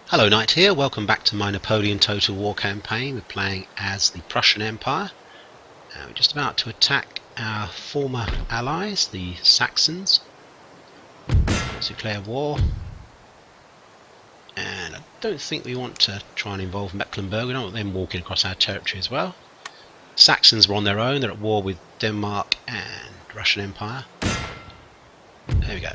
Hello Knight here, welcome back to my Napoleon Total War campaign. We're playing as the Prussian Empire. We're just about to attack our former allies, the Saxons. Let's declare war. And I don't think we want to try and involve Mecklenburg. We don't want them walking across our territory as well. Saxons were on their own, they're at war with Denmark and Russian Empire. There we go.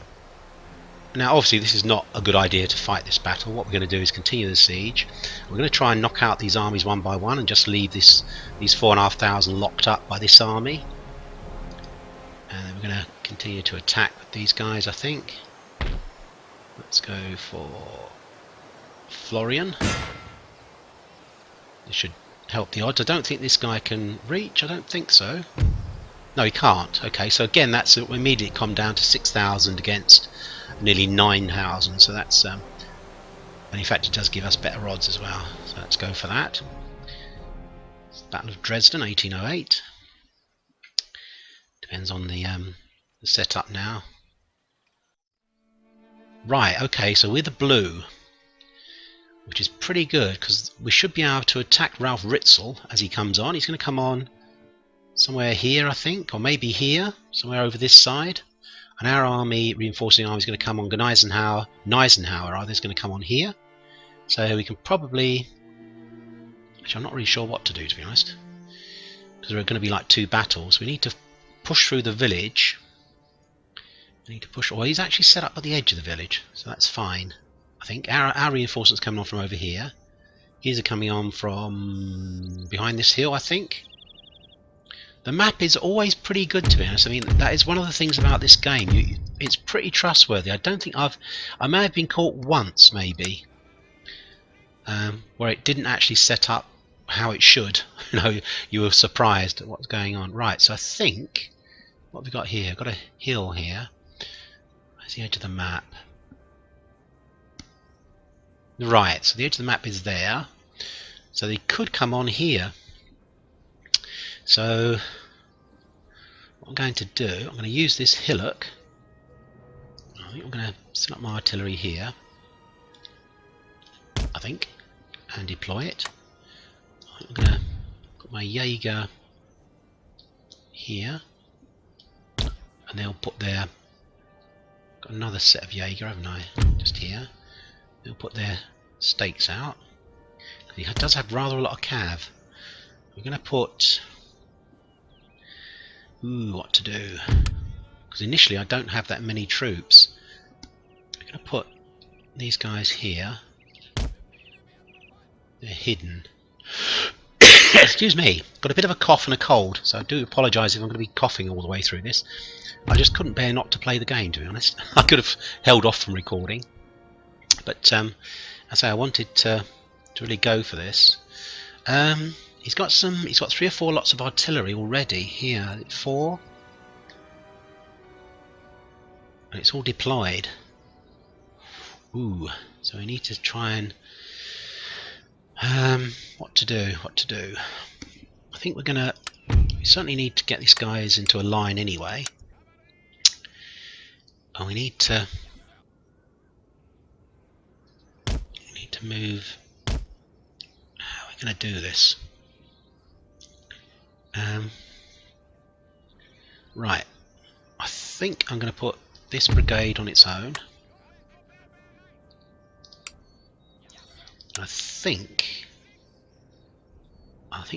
Now obviously this is not a good idea to fight this battle. What we're going to do is continue the siege. We're going to try and knock out these armies one by one and just leave these 4,500 locked up by this army. And then we're going to continue to attack with these guys, I think. Let's go for Florian. This should help the odds. I don't think this guy can reach. I don't think so. No, he can't. Okay, so again that's immediately come down to 6,000 against nearly 9,000, so that's and in fact it does give us better odds as well, so let's go for that. Battle of Dresden 1808. Depends on the setup now. Right, okay, so we're the blue, which is pretty good because we should be able to attack Ralph Ritzel as he comes on. He's going to come on somewhere here, I think, or maybe here, somewhere over this side. And our army, reinforcing army, is going to come on Gneisenhower rather, is going to come on here. So we can probably... Actually, I'm not really sure what to do, to be honest. Because there are going to be like two battles. We need to push through the village. We need to push... Well, he's actually set up at the edge of the village, so that's fine. I think our reinforcements coming on from over here. His are coming on from behind this hill, I think. The map is always pretty good, to be honest. I mean, that is one of the things about this game. It's pretty trustworthy. I don't think I may have been caught once, maybe, where it didn't actually set up how it should. You know, you were surprised at what's going on. Right, so I think what have we got here? We've got a hill here. Where's the edge of the map? Right, so the edge of the map is there. So they could come on here. So what I'm going to do, I'm going to use this hillock. I think I'm going to set up my artillery here, I think, and deploy it. I'm going to put my Jaeger here, and they'll put their... Got another set of Jaeger, haven't I? Just here. They'll put their stakes out. He does have rather a lot of cav. We're going to put... what to do? Because initially I don't have that many troops. I'm going to put these guys here. They're hidden. Excuse me, got a bit of a cough and a cold, so I do apologise if I'm going to be coughing all the way through this. I just couldn't bear not to play the game, to be honest. I could have held off from recording, but I say I wanted to really go for this. He's got 3 or 4 lots of artillery already here. 4, and it's all deployed. Ooh, so we need to try and what to do. I think we certainly need to get these guys into a line anyway. And we need to move. How are we going to do this? Right, I think I'm going to put this brigade on its own. I think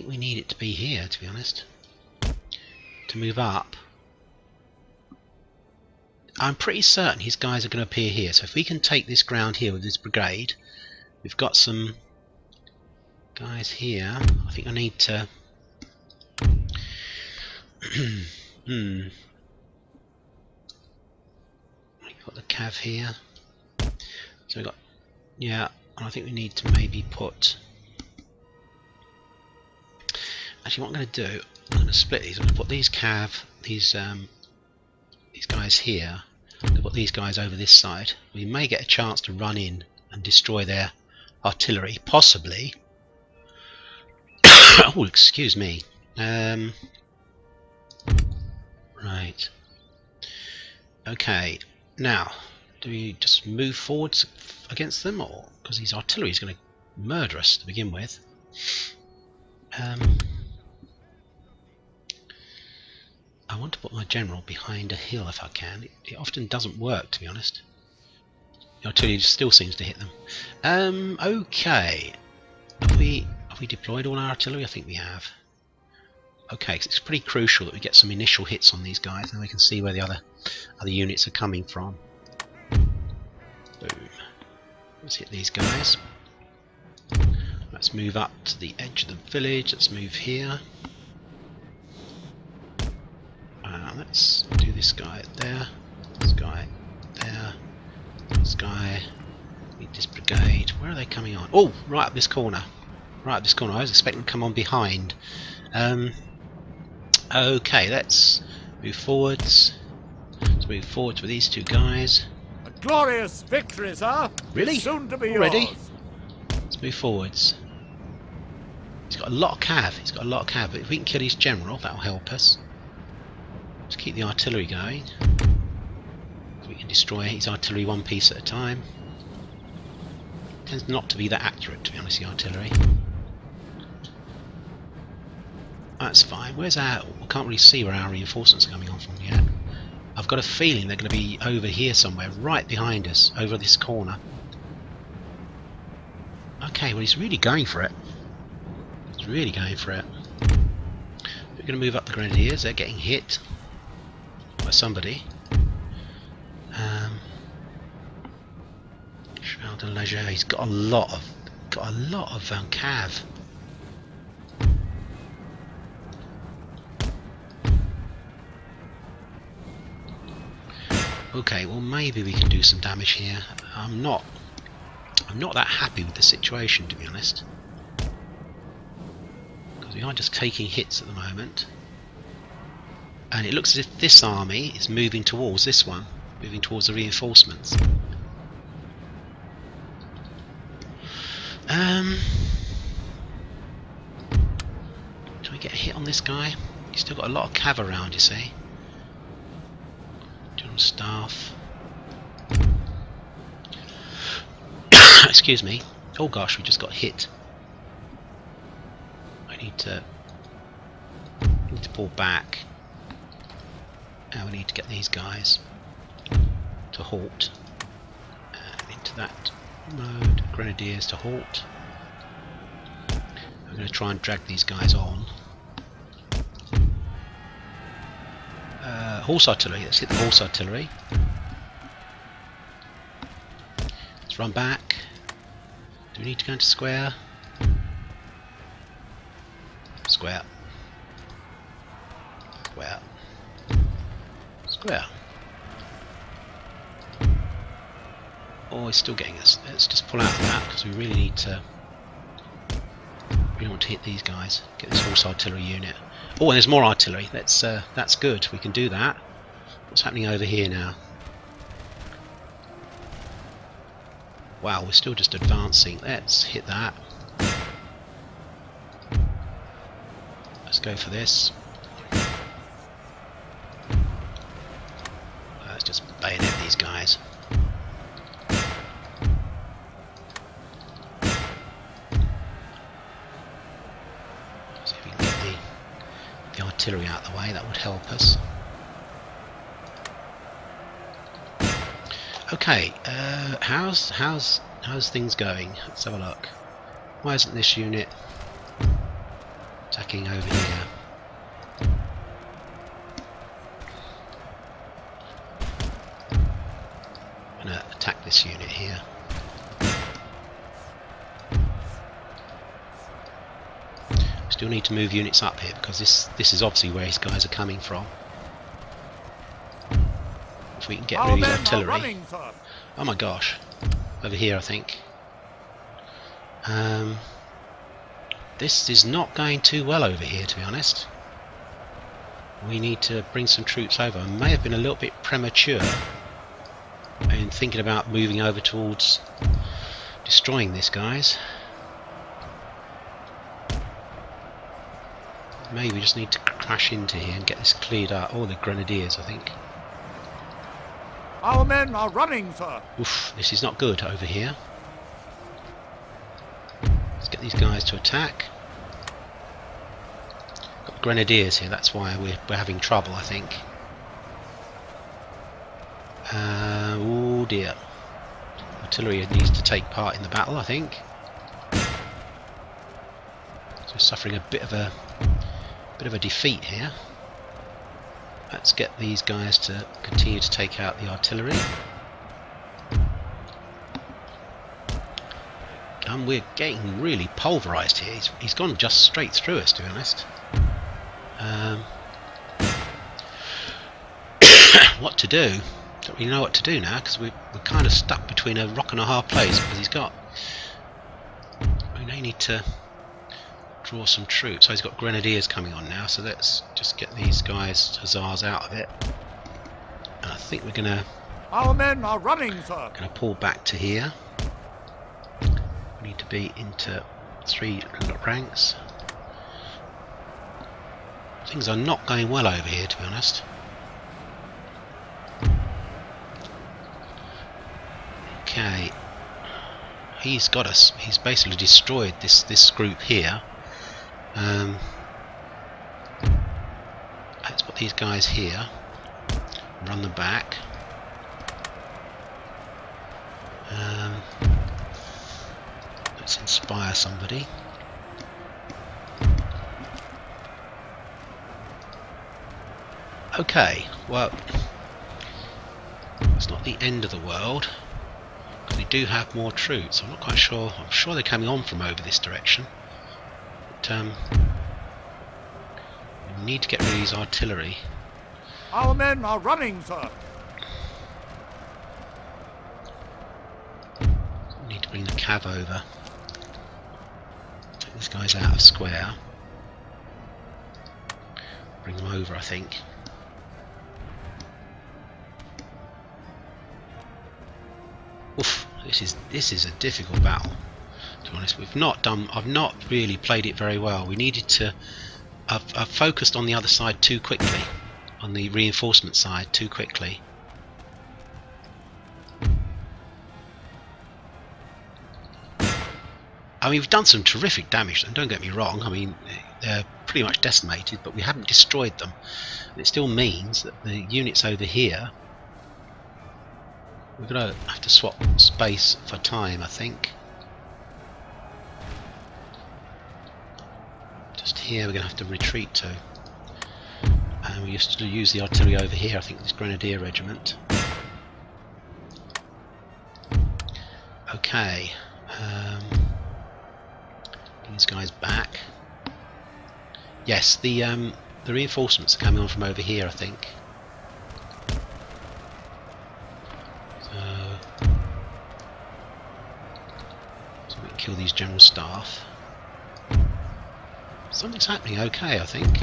we need it to be here, to be honest, to move up. I'm pretty certain his guys are going to appear here, so if we can take this ground here with this brigade, we've got some guys here. I think I need to put the cav here. So we've got, yeah, and I think we need to maybe put... Actually, what I'm going to do, I'm going to split these. I'm going to put these cav, these guys here. I'm going to put these guys over this side. We may get a chance to run in and destroy their artillery, possibly. Oh, excuse me. Right. Okay. Now, Do we just move forwards against them, or because his artillery is going to murder us to begin with? I want to put my general behind a hill if I can. It often doesn't work, to be honest. The artillery still seems to hit them. Okay. Have we deployed all our artillery? I think we have. Okay, because it's pretty crucial that we get some initial hits on these guys, and we can see where the other units are coming from. Boom. Let's hit these guys. Let's move up to the edge of the village. Let's move here. Let's do this guy there. This guy there. This guy. Need this brigade. Where are they coming on? Oh, right up this corner. Right up this corner. I was expecting to come on behind. Okay, let's move forwards. Let's move forwards with these two guys. A glorious victory, sir. Really? Soon to be already? yours. Let's move forwards. He's got a lot of cav. He's got a lot of cav. But if we can kill his general, that'll help us. Let's keep the artillery going. We can destroy his artillery one piece at a time. Tends not to be that accurate, to be honest, the artillery. That's fine. Where's our... I can't really see where our reinforcements are coming on from yet. I've got a feeling they're going to be over here somewhere, right behind us, over this corner. Okay, well he's really going for it. He's really going for it. We're going to move up the grenadiers. They're getting hit by somebody. Shroud de Leger. He's got a lot of cav. Okay, well maybe we can do some damage here. I'm not that happy with the situation, to be honest, because we are just taking hits at the moment, and it looks as if this army is moving towards this one, moving towards the reinforcements. Do we get a hit on this guy? He's still got a lot of cav around, you see. General staff. Excuse me. Oh gosh, we just got hit. I need to pull back. Now we need to get these guys to halt. Into that mode. Grenadiers to halt. I'm going to try and drag these guys on. Horse artillery. Let's hit the horse artillery. Let's run back. Do we need to go into square? Square. Square. Square. Oh, he's still getting us. Let's just pull out of that because we really need to. We want to hit these guys. Get this horse artillery unit. Oh, and there's more artillery. That's good. We can do that. What's happening over here now? Wow, we're still just advancing. Let's hit that. Let's go for this. Let's just bayonet these guys. See if we can get the artillery out of the way. That would help us. Okay, how's things going? Let's have a look. Why isn't this unit attacking over here? I'm gonna attack this unit here. Still need to move units up here because this is obviously where his guys are coming from. If we can get rid of his artillery. Oh my gosh. Over here I think. This is not going too well over here, to be honest. We need to bring some troops over. I may have been a little bit premature in thinking about moving over towards destroying this, guys. Maybe we just need to crash into here and get this cleared up. Oh, the grenadiers, I think. Our men are running, sir. Oof, this is not good over here. Let's get these guys to attack. Got grenadiers here, that's why we're having trouble, I think. Oh dear. Artillery needs to take part in the battle, I think. So suffering a bit of a defeat here. Let's get these guys to continue to take out the artillery. And we're getting really pulverised here. He's gone just straight through us, to be honest. What to do? Don't really know what to do now, because we're kind of stuck between a rock and a hard place, because he's got... We may need to draw some troops. So he's got grenadiers coming on now, so let's just get these guys, hussars, out of it. And I think we're gonna... Our men are running, sir. Gonna pull back to here. We need to be into 3 ranks. Things are not going well over here, to be honest. Okay, he's got us. He's basically destroyed this group here. Let's put these guys here. Run them back. Let's inspire somebody. Okay, well, it's not the end of the world. We do have more troops. I'm not quite sure. I'm sure they're coming on from over this direction. But we need to get rid of these artillery. Our men are running, sir. We need to bring the cav over. Take these guys out of square. Bring them over, I think. Oof, this is a difficult battle. To be honest, I've not really played it very well. We needed to. I've focused on the other side too quickly, on the reinforcement side too quickly. I mean, we've done some terrific damage, and don't get me wrong. I mean, they're pretty much decimated, but we haven't destroyed them. And it still means that the units over here. We're going to have to swap space for time, I think. Just here we're going to have to retreat to. And we used to use the artillery over here, I think this Grenadier Regiment. Okay. Bring these guys back. Yes, the reinforcements are coming on from over here, I think. So we can kill these general staff. Something's happening okay, I think.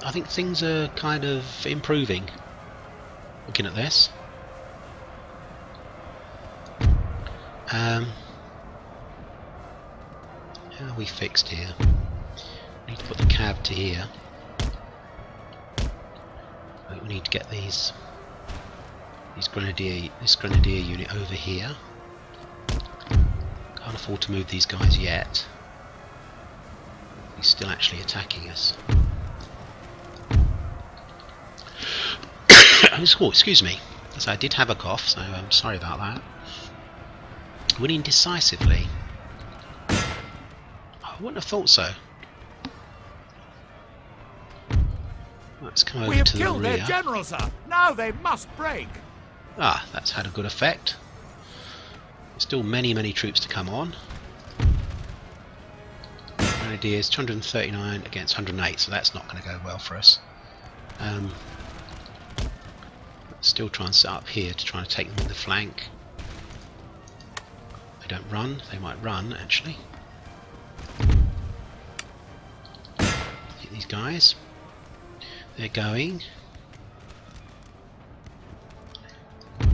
I think things are kind of improving. Looking at this. How are we fixed here? We need to put the cav to here. We need to get this grenadier unit over here. Can't afford to move these guys yet. He's still actually attacking us. Oh, excuse me. So I did have a cough, so I'm sorry about that. Winning decisively. I wouldn't have thought so. Let's come over to the rear. We have killed their general, sir. Now they must break. Ah, that's had a good effect. There's still many troops to come on. Grenadiers, 239 against 108, so that's not going to go well for us. Let's still try and set up here to try and take them in the flank. They don't run. They might run, actually. Hit these guys. They're going.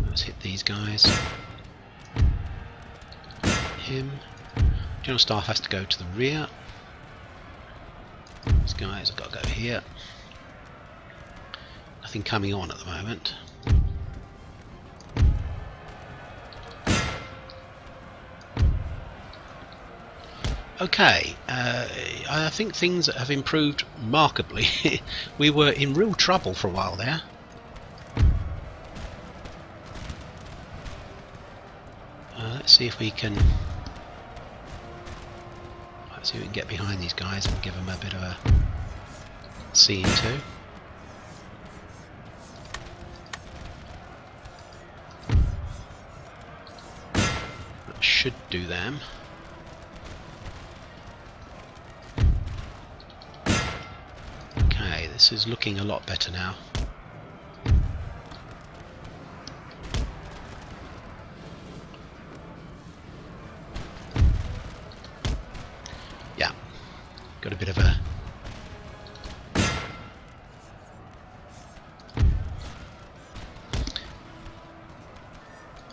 Let's hit these guys. Him. General staff has to go to the rear. These guys have got to go here. Nothing coming on at the moment. Okay, I think things have improved markedly. We were in real trouble for a while there. Let's see if we can. Let's see if we can get behind these guys and give them a bit of a scene too. That should do them. Okay, this is looking a lot better now. Yeah, got a bit of a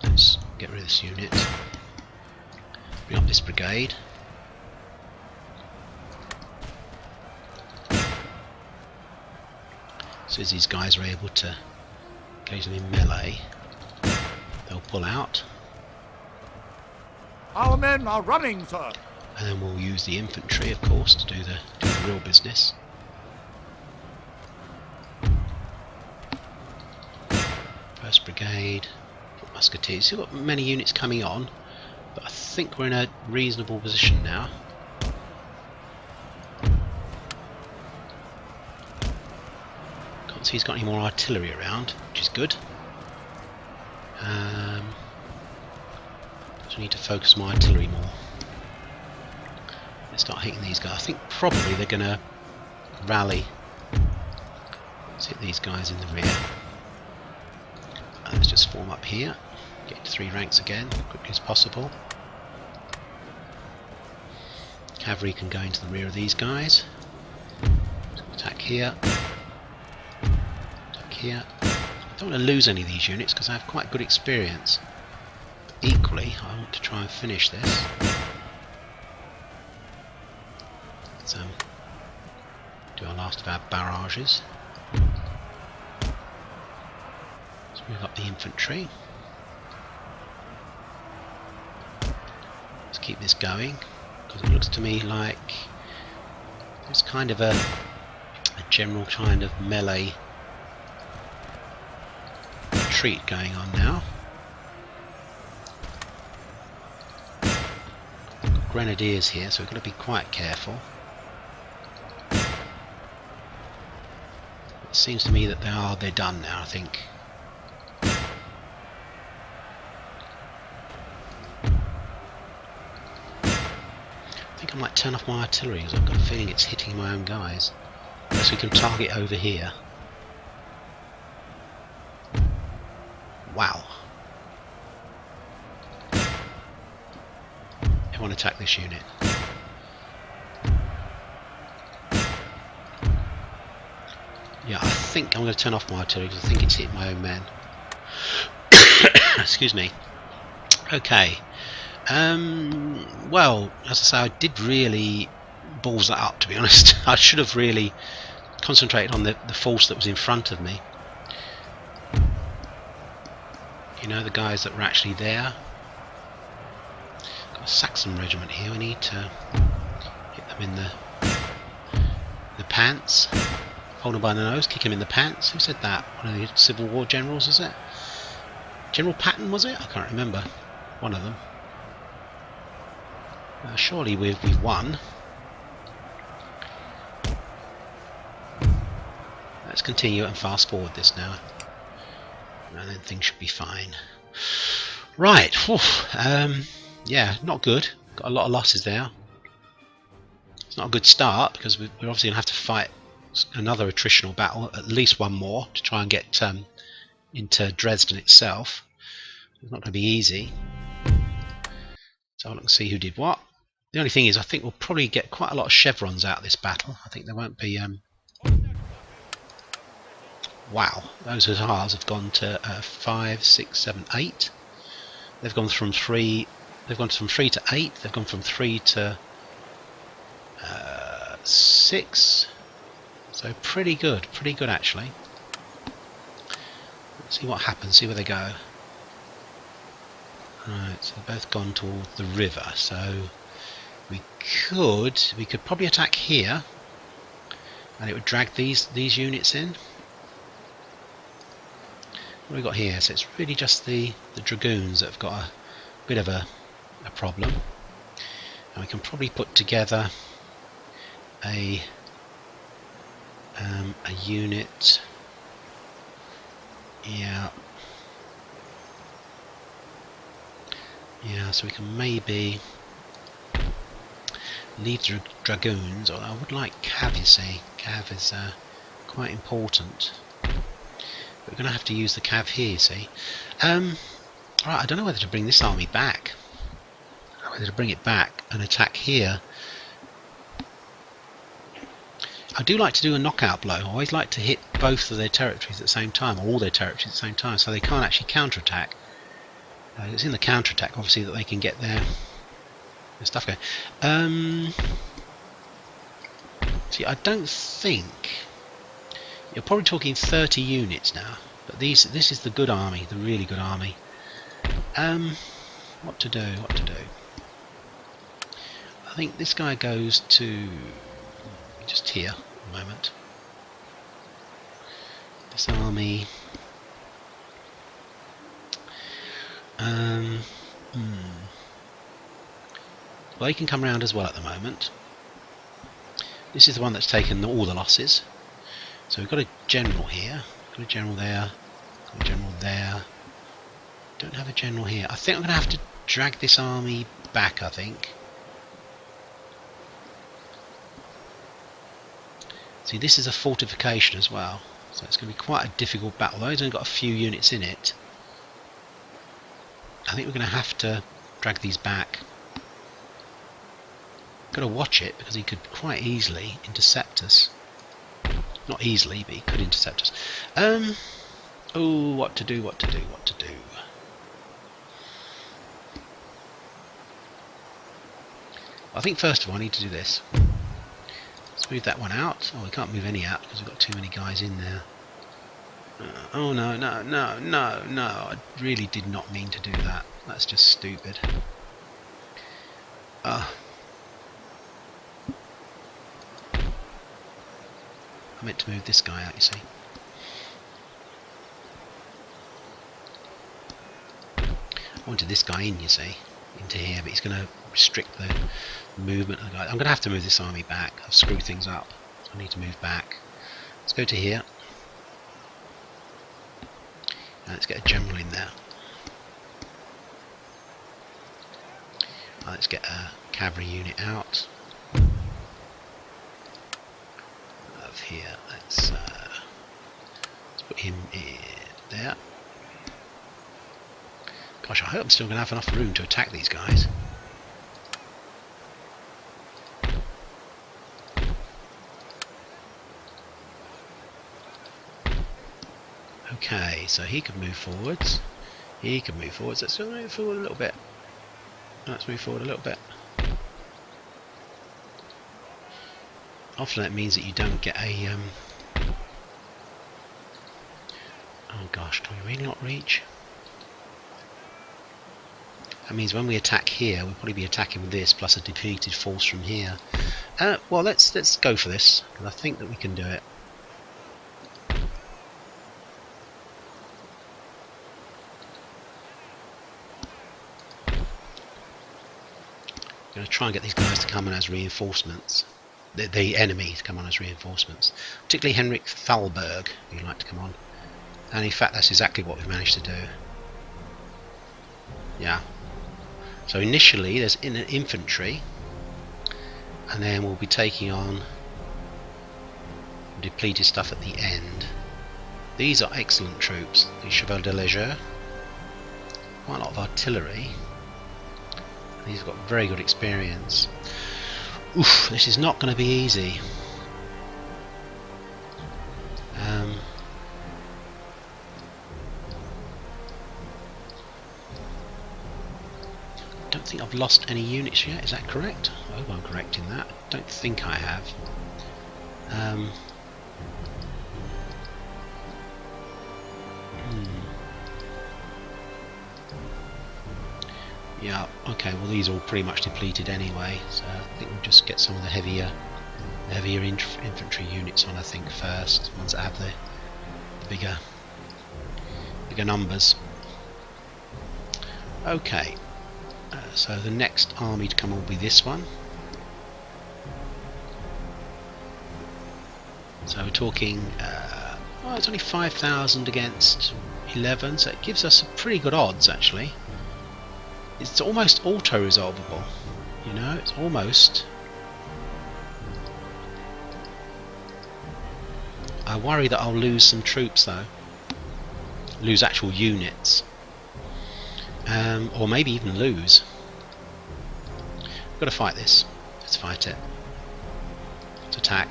let's get rid of this unit. Bring up this brigade. So as these guys are able to engage them in melee, they'll pull out. Our men are running, sir. And then we'll use the infantry, of course, to do the real business. First Brigade, Musketeers. Still got many units coming on, but I think we're in a reasonable position now. Can't see he's got any more artillery around, which is good. So I need to focus my artillery more. Let's start hitting these guys. I think probably they're going to rally. Let's hit these guys in the rear. Let's just form up here. Get to 3 ranks again, quickly as possible. Cavalry can go into the rear of these guys. Attack here. Attack here. I don't want to lose any of these units because I have quite good experience. But equally, I want to try and finish this. Let's do our last of our barrages. Let's move up the infantry. Let's keep this going, because it looks to me like there's kind of a general kind of melee retreat going on now. Got grenadiers here, so we've got to be quite careful. It seems to me that they're done now, I think. I might turn off my artillery because I've got a feeling it's hitting my own guys. Unless we can target over here. Wow. Everyone attack this unit. Yeah, I think I'm going to turn off my artillery because I think it's hitting my own men. Excuse me. Okay. Well, as I say, I did really balls that up, to be honest. I should have really concentrated on the force that was in front of me. You know, the guys that were actually there. Got a Saxon regiment here. We need to hit them in the pants. Hold them by the nose, kick him in the pants. Who said that? One of the Civil War generals, is it? General Patton, was it? I can't remember. One of them. Surely we've won. Let's continue and fast forward this now, and then things should be fine. Right. Yeah, not good. Got a lot of losses there. It's not a good start because we're obviously going to have to fight another attritional battle, at least one more, to try and get into Dresden itself. It's not going to be easy. So I'll look and see who did what. The only thing is, I think we'll probably get quite a lot of chevrons out of this battle. I think there won't be. Wow, those hussars have gone to 5, 6, 7, 8. They've gone from 3. They've gone from 3 to 8. They've gone from 3 to 6. So pretty good actually. See what happens, see where they go. Right, so they've both gone toward the river, so we could probably attack here, and it would drag these units in. What have we got here? So it's really just the dragoons that have got a bit of a problem, and we can probably put together a unit. Yeah, so we can maybe leave the dragoons, or I would like cav, you see. Cav is quite important. But we're going to have to use the cav here, you see. Right, I don't know whether to bring this army back. I don't know whether to bring it back and attack here. I do like to do a knockout blow. I always like to hit both of their territories at the same time, or all their territories at the same time, so they can't actually counterattack. It's in the counterattack, obviously, that they can get their stuff going. See, I don't think you're probably talking 30 units now, but this is the good army, the really good army. What to do? I think this guy goes to just here a moment. This army. Well, they can come round as well at the moment. This is the one that's taken all the losses. So we've got a general here, got a general there, got a general there. Don't have a general here. I think I'm going to have to drag this army back, I think. See, this is a fortification as well, so it's going to be quite a difficult battle. Though it's only got a few units in it, I think we're going to have to drag these back. Got to watch it, because he could quite easily intercept us. Not easily, but he could intercept us. Oh, what to do? I think first of all I need to do this. Let's move that one out. Oh, we can't move any out because we've got too many guys in there. Oh no, I really did not mean to do that. That's just stupid. I meant to move this guy out, you see. I wanted this guy in, you see, into here, but he's going to restrict the movement of the guy. I'm going to have to move this army back. I've screwed things up. I need to move back. Let's go to here. And let's get a general in there. Let's get a cavalry unit out of here. Let's put him in there. Gosh, I hope I'm still going to have enough room to attack these guys. Okay, so he can move forwards. He can move forwards. Let's move forward a little bit. Let's move forward a little bit. Often that means that you don't get a... Oh gosh, can we really not reach? That means when we attack here, we'll probably be attacking with this plus a defeated force from here. Well, let's go for this, because I think that we can do it. I'm going to try and get these guys to come in as reinforcements. The enemy to come on as reinforcements. Particularly Henrik Thalberg, who'd like to come on. And in fact, that's exactly what we've managed to do. Yeah. So initially, there's infantry, and then we'll be taking on depleted stuff at the end. These are excellent troops. The Chevalier de Leger. Quite a lot of artillery. These have got very good experience. Oof, this is not going to be easy. I don't think I've lost any units yet, is that correct? I hope I'm correct in that. I don't think I have. Yeah, okay, well these are all pretty much depleted anyway, so I think we'll just get some of the heavier infantry units on, I think, first, ones that have the bigger numbers. Okay, so the next army to come will be this one. So we're talking, well, it's only 5,000 against 11, so it gives us pretty good odds actually. It's almost auto-resolvable, you know, it's almost. I worry that I'll lose some troops though, lose actual units, or maybe even lose. We've got to fight this, let's fight it, let's attack.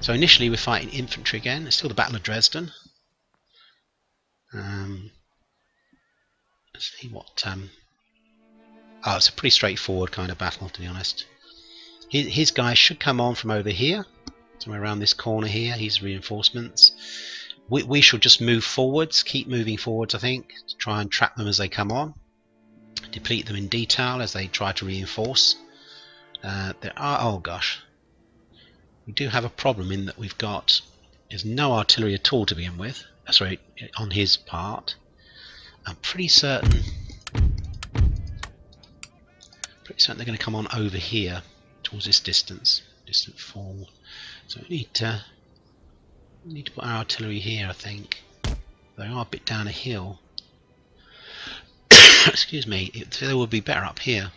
So initially we're fighting infantry again, it's still the Battle of Dresden. Let's see what, oh, it's a pretty straightforward kind of battle, to be honest. His guys should come on from over here, somewhere around this corner here, his reinforcements. We should just move forwards, keep moving forwards, I think, to try and trap them as they come on. Deplete them in detail as they try to reinforce. There are, oh gosh, we do have a problem in that there's no artillery at all to begin with. Sorry, on his part. I'm pretty certain they're going to come on over here towards this distant fall. So we need to put our artillery here, I think. They are a bit down a hill. Excuse me, they would be better up here.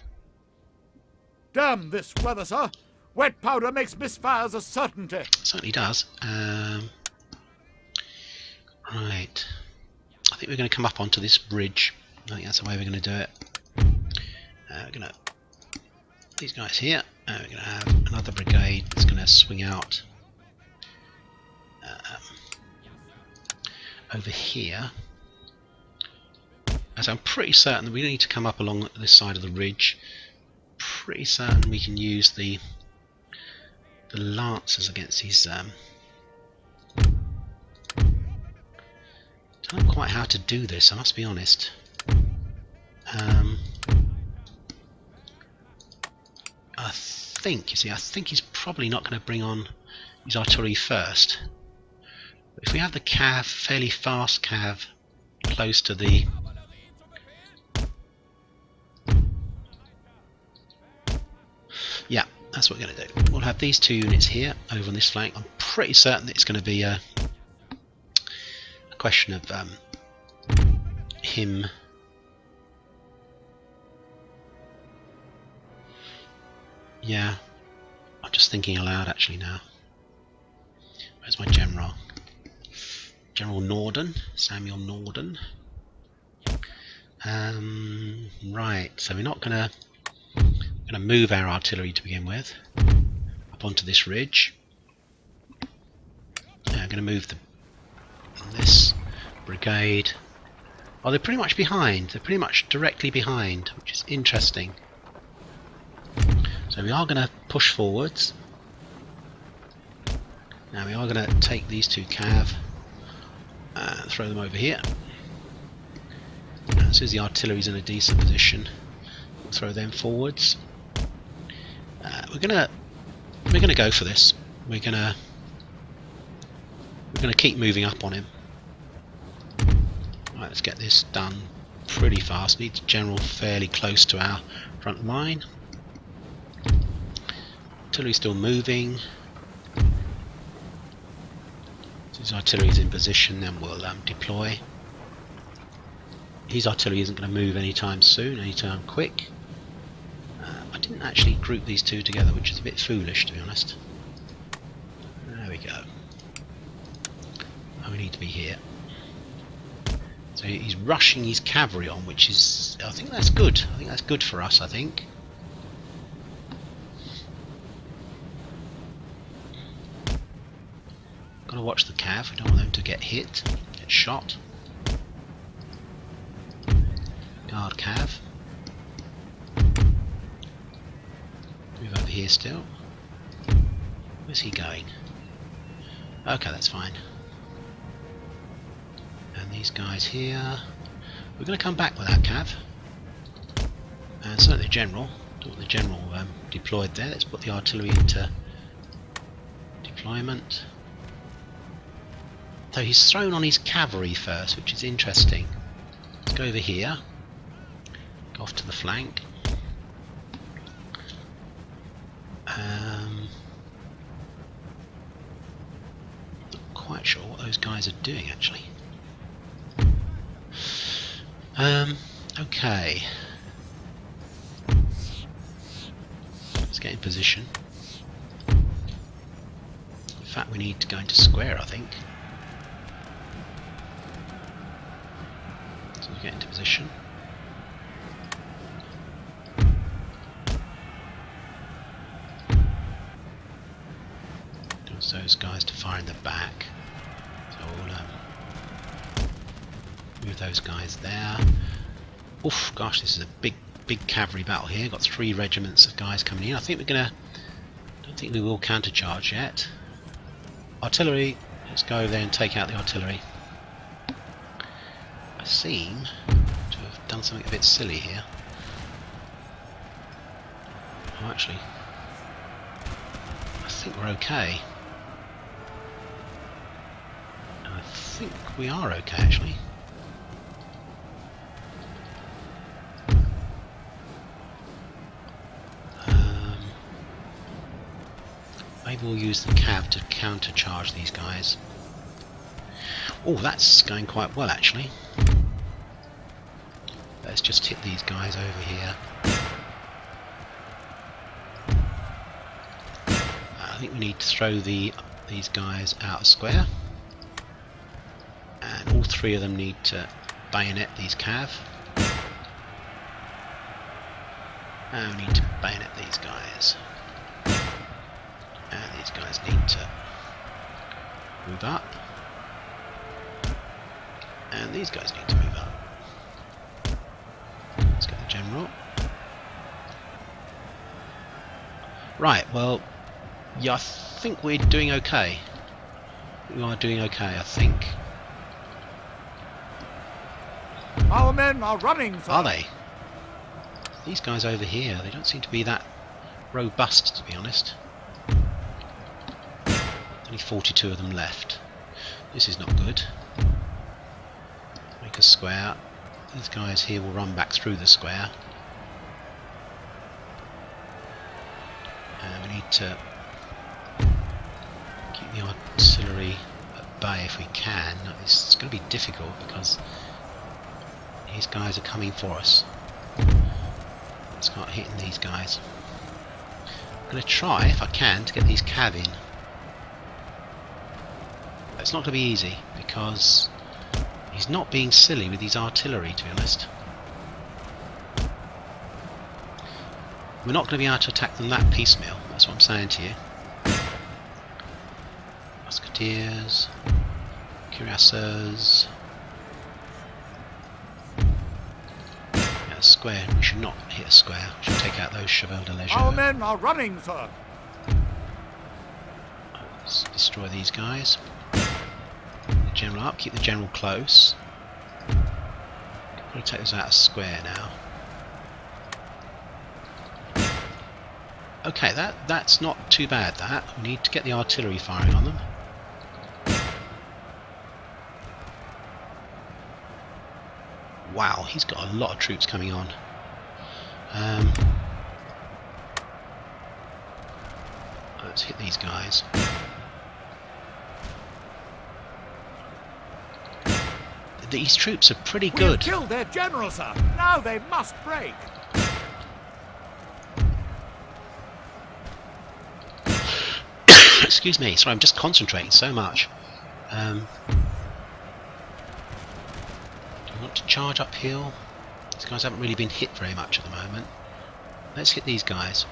Damn this weather, sir! Wet powder makes misfires a certainty. It certainly does. Right. I think we're going to come up onto this bridge. I think that's the way we're going to do it. We're going to these guys here. We're going to have another brigade that's going to swing out over here. As I'm pretty certain that we need to come up along this side of the ridge. Pretty certain we can use the lancers against these. Don't know quite how to do this, I must be honest. I think he's probably not going to bring on his artillery first. But if we have the cav, fairly fast cav, close to the yeah, that's what we're going to do. We'll have these two units here over on this flank. I'm pretty certain that it's going to be a question of him yeah, I'm just thinking aloud actually now. Where's my general? General Norden, Samuel Norden. Right, so we're not gonna move our artillery to begin with up onto this ridge. I'm gonna move this brigade. Oh, they're pretty much behind. They're pretty much directly behind, which is interesting. So we are going to push forwards. Now we are going to take these two cav and throw them over here. As soon as the artillery's in a decent position, we'll throw them forwards. We're gonna go for this. We're gonna keep moving up on him. Right, let's get this done pretty fast. Need the general fairly close to our front line. Artillery's still moving. So his artillery's in position, then we'll deploy. His artillery isn't going to move anytime soon, anytime quick. I didn't actually group these two together, which is a bit foolish, to be honest. There we go. Oh, we need to be here. So he's rushing his cavalry on, which is, I think that's good. I think that's good for us, I think. Gotta watch the cav, we don't want them to get hit, get shot. Guard cav. Move over here still. Where's he going? Okay, that's fine. And these guys here. We're going to come back with that cav. Certainly the general. Don't want the general deployed there. Let's put the artillery into deployment. So he's thrown on his cavalry first, which is interesting. Let's go over here. Go off to the flank. Not quite sure what those guys are doing actually. Okay. Let's get in position. In fact, we need to go into square, I think. So we get into position. Wants those guys to fire in the back. So we'll move those guys there. Oof, gosh, this is a big cavalry battle here. Got 3 regiments of guys coming in. I think we're gonna. Don't think we will countercharge yet. Artillery. Let's go over there and take out the artillery. I seem to have done something a bit silly here. Oh, actually, I think we're okay. I think we are okay, actually. Maybe we'll use the cav to countercharge these guys. Oh, that's going quite well, actually. Let's just hit these guys over here. I think we need to throw these guys out of square. And all 3 of them need to bayonet these cav. And we need to bayonet these guys. And these guys need to move up. And these guys need to move up. Let's get the general. Right, well, yeah, I think we're doing okay. We are doing okay, I think. Our men are running, sir. Are they? These guys over here, they don't seem to be that robust, to be honest. Only 42 of them left. This is not good. Make a square. These guys here will run back through the square. And we need to keep the artillery at bay if we can. It's going to be difficult because these guys are coming for us. Let's start hitting these guys. I'm going to try, if I can, to get these cav in. It's not going to be easy because he's not being silly with his artillery, to be honest. We're not going to be able to attack them that piecemeal, that's what I'm saying to you. Musketeers, cuirassiers. Yeah, a square. We should not hit a square. We should take out those chevaux de léger. Our men are running, sir. Let's destroy these guys. The general up, keep the general close. Got to take this out of square now. Okay, that's not too bad. That we need to get the artillery firing on them. Wow, he's got a lot of troops coming on. Let's hit these guys. These troops are pretty good. We have killed their general, sir. Now they must break. Excuse me, sorry, I'm just concentrating so much. Do I want to charge uphill? These guys haven't really been hit very much at the moment. Let's hit these guys.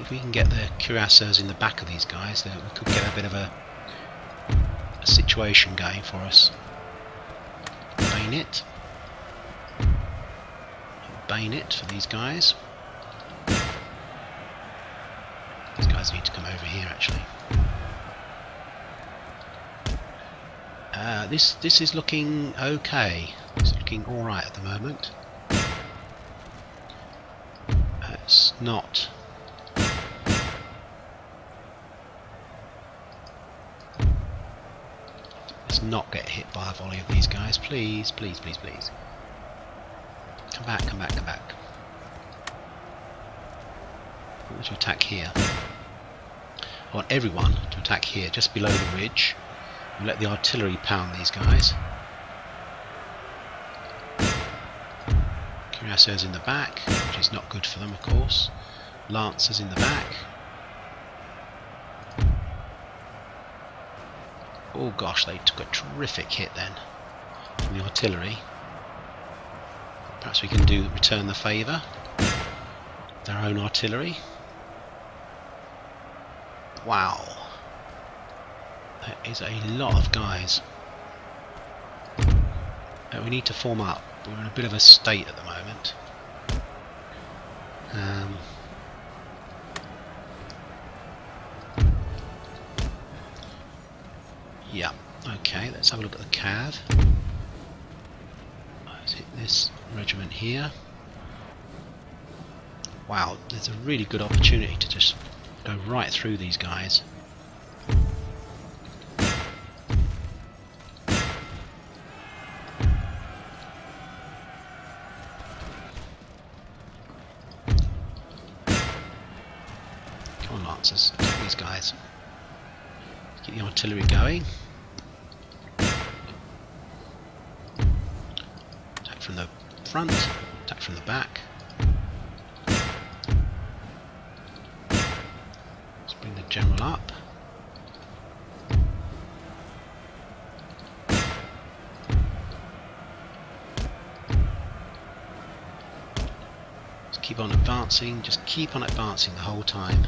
If we can get the cuirassiers in the back of these guys, then we could get a bit of a situation going for us. Bayonet. Bayonet for these guys. These guys need to come over here actually. This is looking okay. It's looking all right at the moment. It's not. Let's not get hit by a volley of these guys, please, please, please, please. Come back, come back, come back. I want to attack here. I want everyone to attack here, just below the ridge. We'll let the artillery pound these guys. Cuirassiers in the back, which is not good for them, of course. Lancers in the back. Oh gosh, they took a terrific hit then from the artillery. Perhaps we can return the favour. Their own artillery. Wow. That is a lot of guys. We need to form up. We're in a bit of a state at the moment. Yeah, okay, let's have a look at the cav. Let's hit this regiment here. Wow, there's a really good opportunity to just go right through these guys. Come on, Lancers, attack these guys. Keep the artillery going. Attack from the front, attack from the back. Let's bring the general up. Just keep on advancing, just keep on advancing the whole time.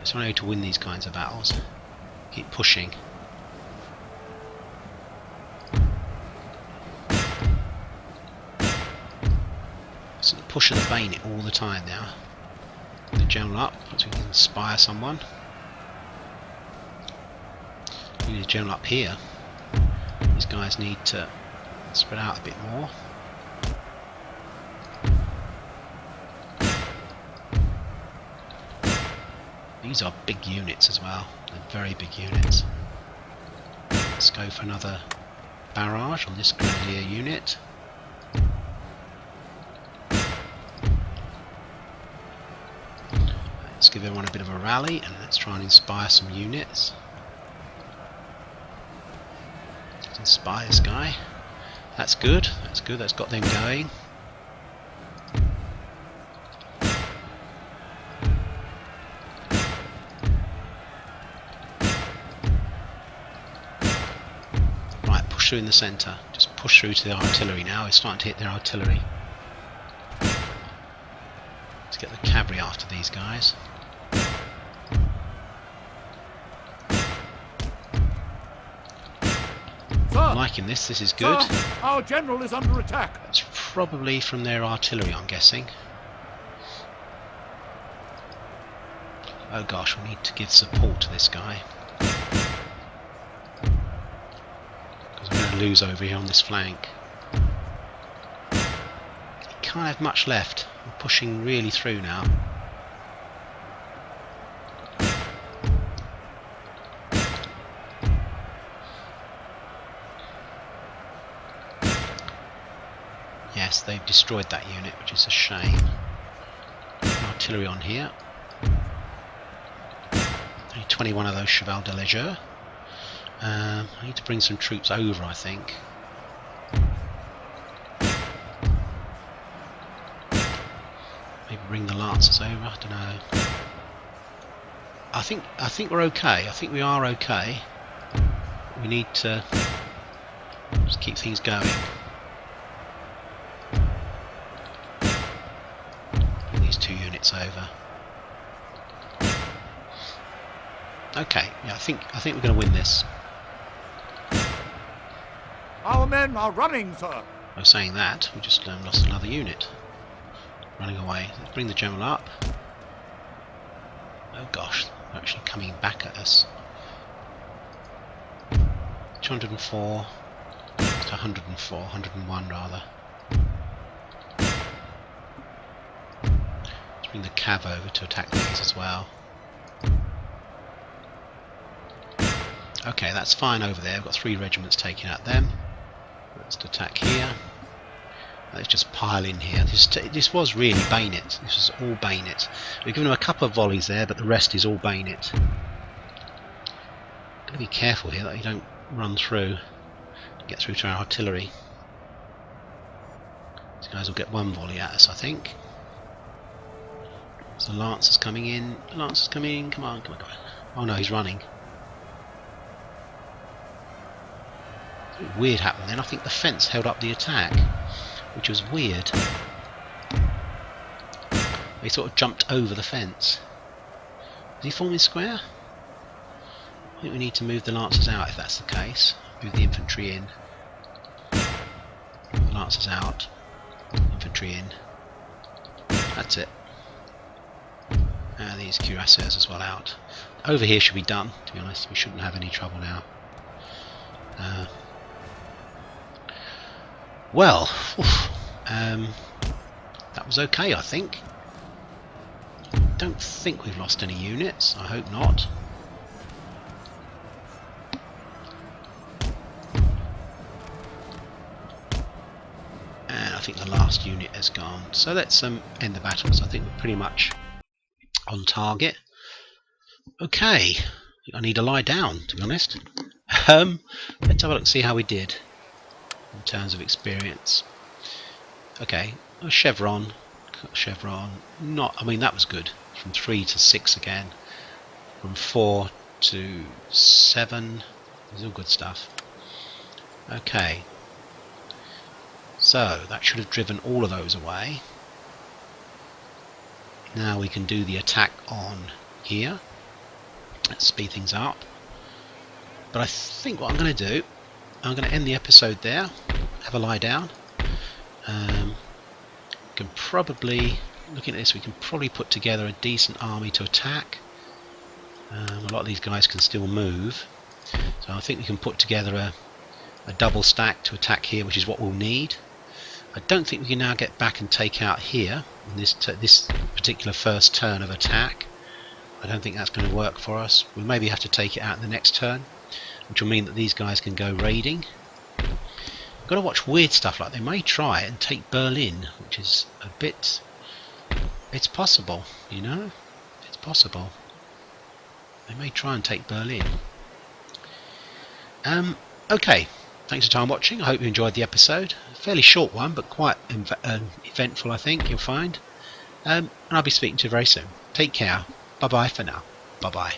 It's only to win these kinds of battles. Keep pushing. It's the push of the bayonet all the time now. The general up, so we can inspire someone. We need a general up here. These guys need to spread out a bit more. These are big units as well. They're very big units. Let's go for another barrage on this grenadier unit. Let's give everyone a bit of a rally and let's try and inspire some units. Let's inspire this guy. That's good, that's good, that's got them going. Through in the centre, just push through to the artillery now. It's starting to hit their artillery. Let's get the cavalry after these guys. Sir, I'm liking this, this is good. Sir, our general is under attack. It's probably from their artillery, I'm guessing. Oh gosh, we need to give support to this guy. Lose over here on this flank. He can't have much left. We're pushing really through now. Yes, they've destroyed that unit, which is a shame. Artillery on here. Only 21 of those Cheval de Leger. I need to bring some troops over, I think. Maybe bring the Lancers over, I don't know. I think we're okay. I think we are okay. We need to just keep things going. Bring these two units over. Okay, yeah, I think we're going to win this. Our men are running, sir. By saying that, we just lost another unit. Running away. Let's bring the general up. Oh gosh, they're actually coming back at us. 204 to 104, 101 rather. Let's bring the cav over to attack these as well. Okay, that's fine over there. We've got 3 regiments taking out them. Let's attack here. Let's just pile in here. This was really bayonet. This was all bayonet. We've given them a couple of volleys there, but the rest is all bayonet. Got to be careful here that you don't run through and get through to our artillery. These guys will get 1 volley at us, I think. So the Lancer's coming in. The Lancer's coming in. Come on, come on, come on. Oh no, he's running. Something weird happened then. I think the fence held up the attack, which was weird. They sort of jumped over the fence. Is he forming square? I think we need to move the Lancers out if that's the case. Move the infantry in. The Lancers out. Infantry in. That's it. And these cuirassiers as well out. Over here should be done, to be honest. We shouldn't have any trouble now. Well, that was okay, I think. Don't think we've lost any units. I hope not. And I think the last unit has gone. So let's end the battles. I think we're pretty much on target. Okay, I need to lie down, to be honest. Let's have a look and see how we did in terms of experience. Okay, a chevron. Not, I mean, that was good. From 3 to 6 again. From 4 to 7. This is all good stuff. Okay. So that should have driven all of those away. Now we can do the attack on here. Let's speed things up. But I think what I'm going to do, I'm going to end the episode there. Have a lie down. Can probably, looking at this, we can probably put together a decent army to attack. A lot of these guys can still move. So I think we can put together a double stack to attack here, which is what we'll need. I don't think we can now get back and take out here in this particular first turn of attack. I don't think that's going to work for us. We'll maybe have to take it out in the next turn, which will mean that these guys can go raiding. We've got to watch weird stuff like they may try and take Berlin, which is a bit... It's possible, you know? It's possible. They may try and take Berlin. Okay. Thanks for time watching. I hope you enjoyed the episode. A fairly short one, but quite eventful, I think, you'll find. And I'll be speaking to you very soon. Take care. Bye-bye for now. Bye-bye.